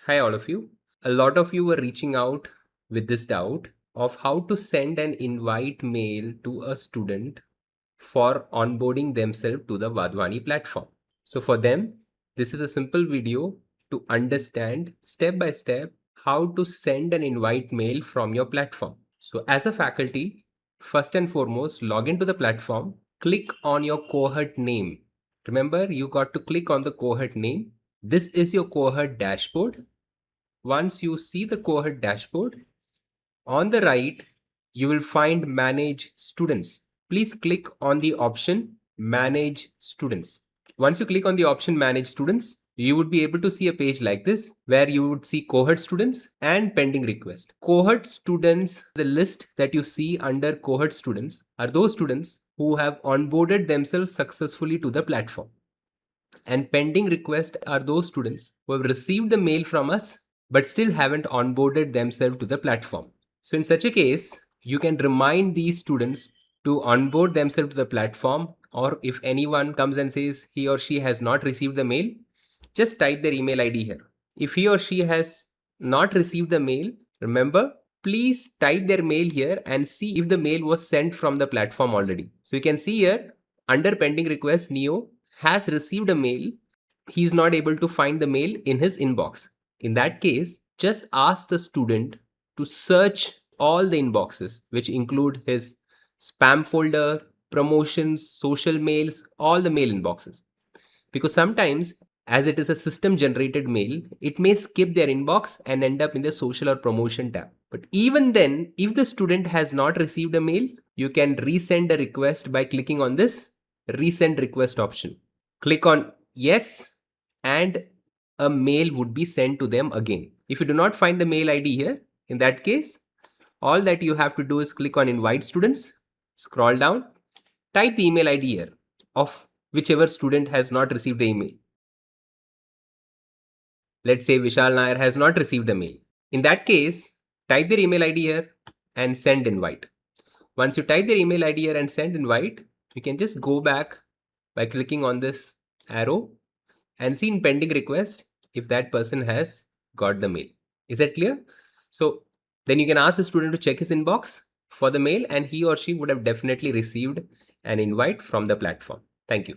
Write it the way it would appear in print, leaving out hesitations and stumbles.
Hi all of you. A lot of you were reaching out with this doubt of how to send an invite mail to a student for onboarding themselves to the Vadwani platform. So for them, this is a simple video to understand step by step how to send an invite mail from your platform. So as a faculty, first and foremost, log into the platform, click on your cohort name. Remember, you got to click on the cohort name. This is your cohort dashboard. Once you see the cohort dashboard, on the right, you will find Manage Students. Please click on the option Manage Students. Once you click on the option Manage Students, you would be able to see a page like this where you would see cohort students and pending request. Cohort students, the list that you see under cohort students are those students who have onboarded themselves successfully to the platform. And pending request are those students who have received the mail from us but still haven't onboarded themselves to the platform. So in such a case, you can remind these students to onboard themselves to the platform, or if anyone comes and says he or she has not received the mail, just type their email ID here. If he or she has not received the mail, remember, please type their mail here and see if the mail was sent from the platform already. So you can see here under pending request, Neo has received a mail. He is not able to find the mail in his inbox. In that case, just ask the student to search all the inboxes, which include his spam folder, promotions, social mails, all the mail inboxes. Because sometimes, as it is a system generated mail, it may skip their inbox and end up in the social or promotion tab. But even then, if the student has not received a mail, you can resend a request by clicking on this resend request option. Click on yes, and a mail would be sent to them again. If you do not find the mail ID here, in that case, all that you have to do is click on invite students, scroll down, type the email ID here of whichever student has not received the email. Let's say Vishal Nair has not received the mail. In that case, type their email ID here and send invite. Once you type their email ID here and send invite, you can just go back by clicking on this arrow and see in pending request if that person has got the mail. Is that clear? So then you can ask the student to check his inbox for the mail and he or she would have definitely received an invite from the platform. Thank you.